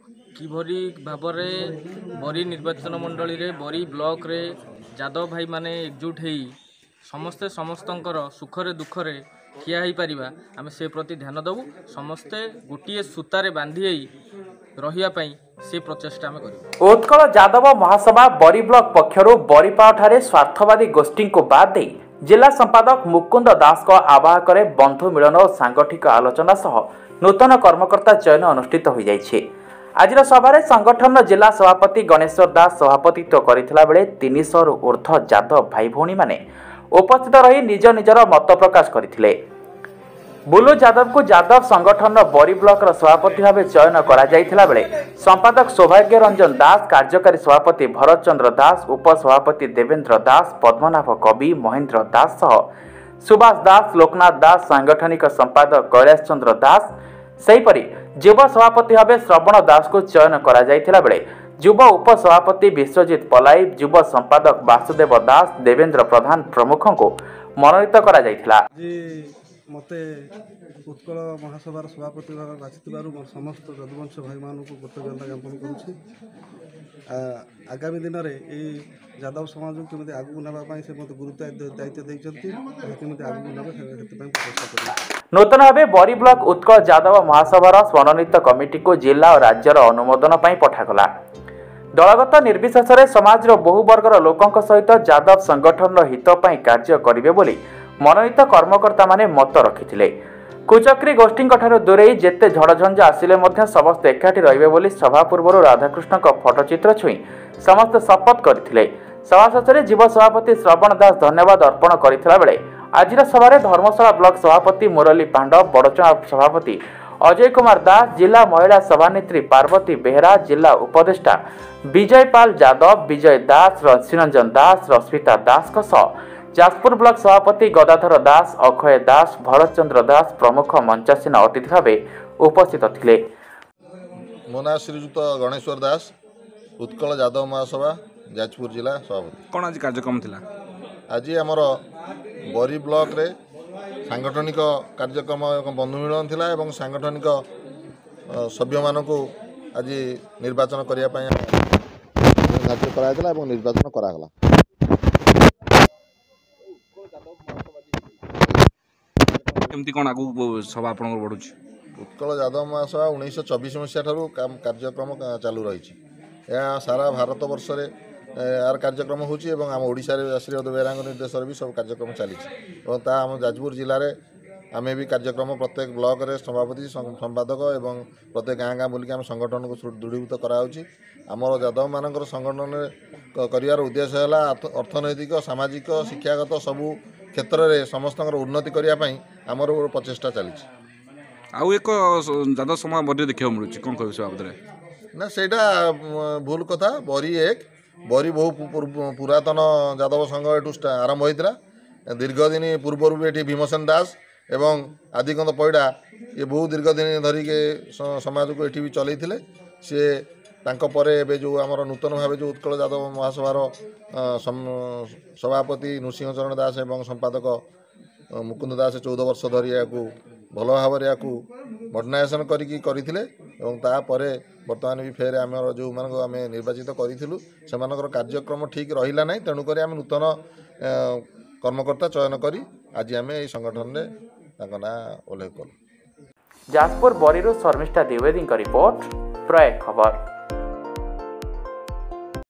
किभरी भाव बरी निर्वाचन मंडली रे बरी ब्लॉक रे यादव भाई माने एकजुट होई समस्ते समस्तंकर सुखरे दुखरे ठिया हो पारिबा आमे से प्रति ध्यान देबु समस्ते गोटे सूतारे बांधी रहिया पई से प्रचेष्टा आमे करिबु। उत्कल यादव महासभा बरी ब्लॉक पक्षरु बरीपाठारे स्वार्थवादी गोष्ठी को बाद दे जिला संपादक मुकुंद दास को आवाहक बंधु मिलन और सांगठिक आलोचना सह नूतन कर्मकर्ता चयन अनुष्ठित हो जाइछे। आज सभारे संगठन जिला सभापति गणेश्वर दास सभापतित्व करथिला बेले 300 रु ऊर्ध्व यादव भाई भौणी माने उपस्थित रही निज निजर मत प्रकाश करथिले। बुलु यादव को यादव संगठन बरी ब्लॉक सभापति भाव चयन करा जाइथिला बेले संपादक सौभाग्य रंजन दास, कार्यकारी सभापति भरत चंद्र दास, उपसभापति देवेंद्र दास, पद्मनाभ कवि, महेंद्र दास सह सुभाष दास, लोकनाथ दास, सांगठनिक संपादक कैलाश चंद्र दास, सेहीपरि युव सभापति भाव श्रवण दास को चयन करा जाइथिला बेले युव उपसभापति विश्वजित पलाई, युव संपादक वासुदेव दास, देवेंद्र प्रधान प्रमुखों को मनोनीत करा जाइथिला। मते उत्कल महासभार सभापति भाव बाछी समस्त यदुवंश भाई मान को कृतज्ञता ज्ञापन करुच्छी। आगामी दिन में यादव समाज को केमी आगू नापी से मत गुरुत्व दायित्व देते आगू नूतन भाव बरी ब्लॉक उत्कल यादव महासभार मनोनीत कमिटी को जिला और राज्यर अनुमोदन पठागला। दलगत निर्विशेष समाज बहु वर्गर लोकों सहित यादव संगठन हित कार्य करेंगे बोली मनोनीत कर्मकर्ता माने मत रखिथिले। कुचक्री गोष्ठी दूरे जेते झड़झंझा आसिले मध्य समस्त एकाठी रहिबे बोली सभा पूर्व राधाकृष्ण फटोचित्र छुई समस्त शपथ करथिले। सभा शेषे जीव सभापति श्रवण दास धन्यवाद अर्पण करथिला बेले आजिर सभारे धर्मशाला ब्लॉक सभापति मुरली पांडव, बड़चुआ सभापति अजय कुमार दास, जिला महिला सभानेत्री पार्वती बेहरा, जिला उपदेष्टा विजय पाल यादव, विजय दास, रंशीरंजन दास, रश्मिता दास जाजपुर ब्लॉक सभापति गदाधर दास, अक्षय दास, भरत चंद्र दास प्रमुख मंचासीन अतिथि भाव उपस्थित थिले। मो ना श्रीजुक्त गणेश्वर दास, उत्कल यादव महासभा जाजपुर जिला सभापति। कौन आज कार्यक्रम थिला? आज आमर बरी ब्लॉक रे सांगठनिक कार्यक्रम बंधु मिलन थिला एवं सांगठनिक सभ्य मान को आज निर्वाचन करिया पय कार्य करायतला एवं निर्वाचन करागला। केमती कोन आगु सभा आपन बढ़ुछि? उत्कल यादव महासभा 1924 मसीहा ठारू कार्यक्रम चालू रही है। सारा भारत वर्ष रे यार कार्यक्रम होची एवं आम ओडिशा रे श्री बेरांग निर्देश भी सब कार्यक्रम चली और ता आम जाजपुर जिले में आमे भी कार्यक्रम प्रत्येक ब्लॉक रे सभापति संपादक एवं प्रत्येक गाँ गाँ बुलिक आम संगठन को दृढ़ीभूत कराउछि। आमर यादव मानकर संगठन करियार उद्देश्य है अर्थनैतिक, सामाजिक, शिक्षागत सबू क्षेत्र में समस्त उन्नति करने आमर प्रचेषा चली। आउ एक यादव समाज बरी देखा मिलूँ कौन कह बाबद ना सेटा भूल कथा। बरी बहु पुरातन यादव संघ एठू आरंभ होता दीर्घ दिन पूर्वर भी ये भीमसेन दास एवं आदिकांत पैड़ा ये बहु दीर्घ दिन धरिके समाज को ये चलते सी तांको जो आमर नूतन भाव जो उत्कल यादव महासभार सभापति नृसिंह चरण दास एवं संपादक मुकुंद दास 14 वर्ष धरी या भल भाव मडर्नाइजेशन करते बर्तमान भी फेर आम जो मान आम निर्वाचित करूँ से कार्यक्रम ठीक रहा ना तेणुक आम नूतन कर्मकर्ता चयन कर आज आम संगठन में ना उल्लेख कलु। जाजपुर बरीरू शर्मिष्ठा द्विवेदी रिपोर्ट प्रयाग खबर।